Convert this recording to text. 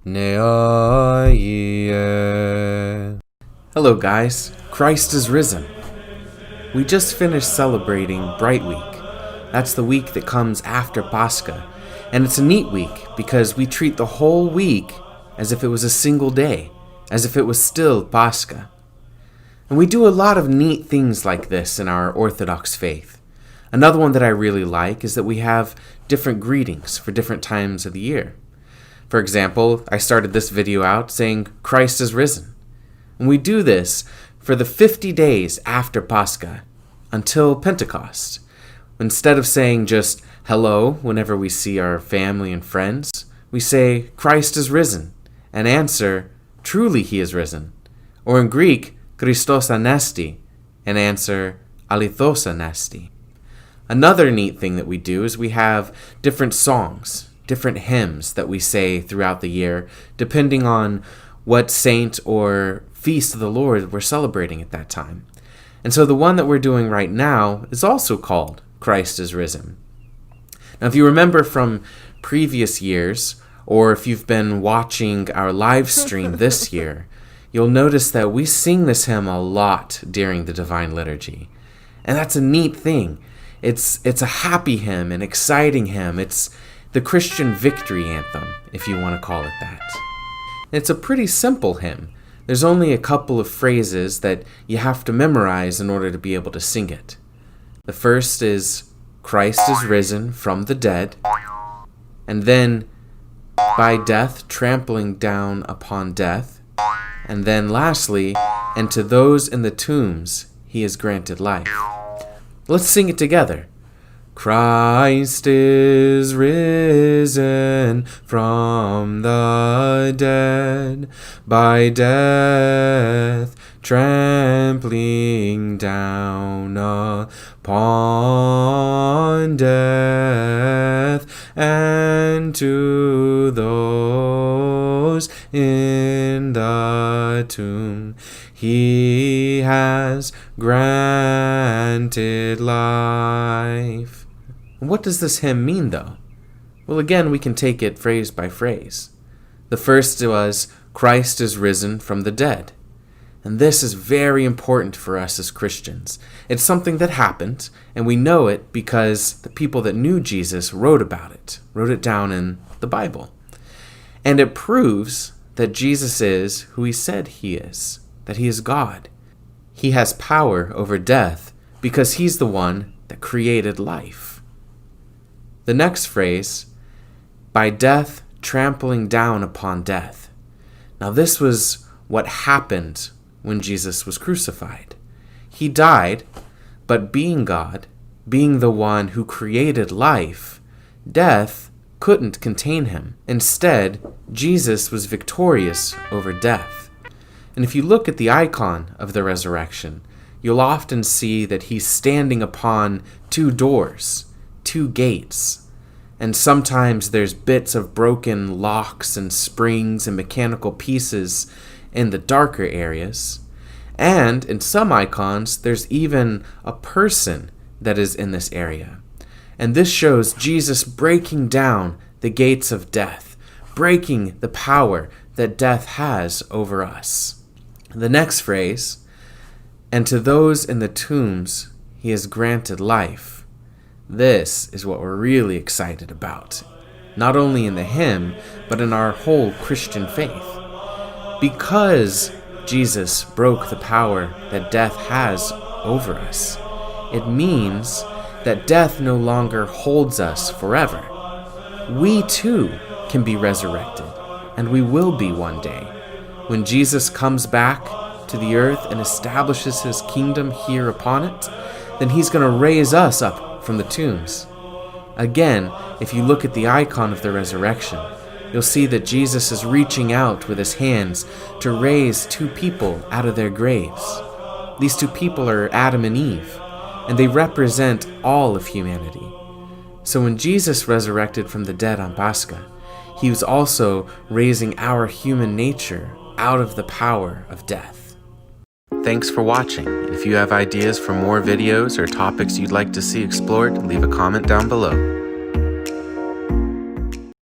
Hello guys, Christ is risen. We just finished celebrating Bright Week. That's the week that comes after Pascha. And it's a neat week because we treat the whole week as if it was a single day, as if it was still Pascha. And we do a lot of neat things like this in our Orthodox faith. Another one that I really like is that we have different greetings for different times of the year. For example, I started this video out saying, Christ is risen. And we do this for the 50 days after Pascha, until Pentecost. Instead of saying just hello whenever we see our family and friends, we say, Christ is risen, and answer, truly he is risen. Or in Greek, Christos anesti, and answer, alithos anesti. Another neat thing that we do is we have different songs, different hymns that we say throughout the year, depending on what saint or feast of the Lord we're celebrating at that time. And so the one that we're doing right now is also called Christ is Risen. Now, if you remember from previous years, or if you've been watching our live stream this year, you'll notice that we sing this hymn a lot during the Divine Liturgy. And that's a neat thing. It's a happy hymn, an exciting hymn. It's the Christian victory anthem, if you want to call it that. It's a pretty simple hymn. There's only a couple of phrases that you have to memorize in order to be able to sing it. The first is, Christ is risen from the dead, and then, by death trampling down upon death, and then lastly, and to those in the tombs he has granted life. Let's sing it together. Christ is risen from the dead, by death trampling down upon death, and to those in the tomb he has granted life. What does this hymn mean, though? Well, again, we can take it phrase by phrase. The first was, Christ is risen from the dead. And this is very important for us as Christians. It's something that happened, and we know it because the people that knew Jesus wrote it down in the Bible. And it proves that Jesus is who he said he is, that he is God. He has power over death because he's the one that created life. The next phrase, by death trampling down upon death. Now this was what happened when Jesus was crucified. He died, but being God, being the one who created life, death couldn't contain him. Instead, Jesus was victorious over death. And if you look at the icon of the resurrection, you'll often see that he's standing upon two doors, two gates. And sometimes there's bits of broken locks and springs and mechanical pieces in the darker areas. And in some icons, there's even a person that is in this area. And this shows Jesus breaking down the gates of death, breaking the power that death has over us. The next phrase, and to those in the tombs he has granted life. This is what we're really excited about, not only in the hymn, but in our whole Christian faith. Because Jesus broke the power that death has over us, it means that death no longer holds us forever. We too can be resurrected, and we will be one day. When Jesus comes back to the earth and establishes his kingdom here upon it, then he's going to raise us up from the tombs. Again, if you look at the icon of the resurrection, you'll see that Jesus is reaching out with his hands to raise two people out of their graves. These two people are Adam and Eve, and they represent all of humanity. So when Jesus resurrected from the dead on Pascha, he was also raising our human nature out of the power of death. Thanks for watching. If you have ideas for more videos or topics you'd like to see explored, leave a comment down below.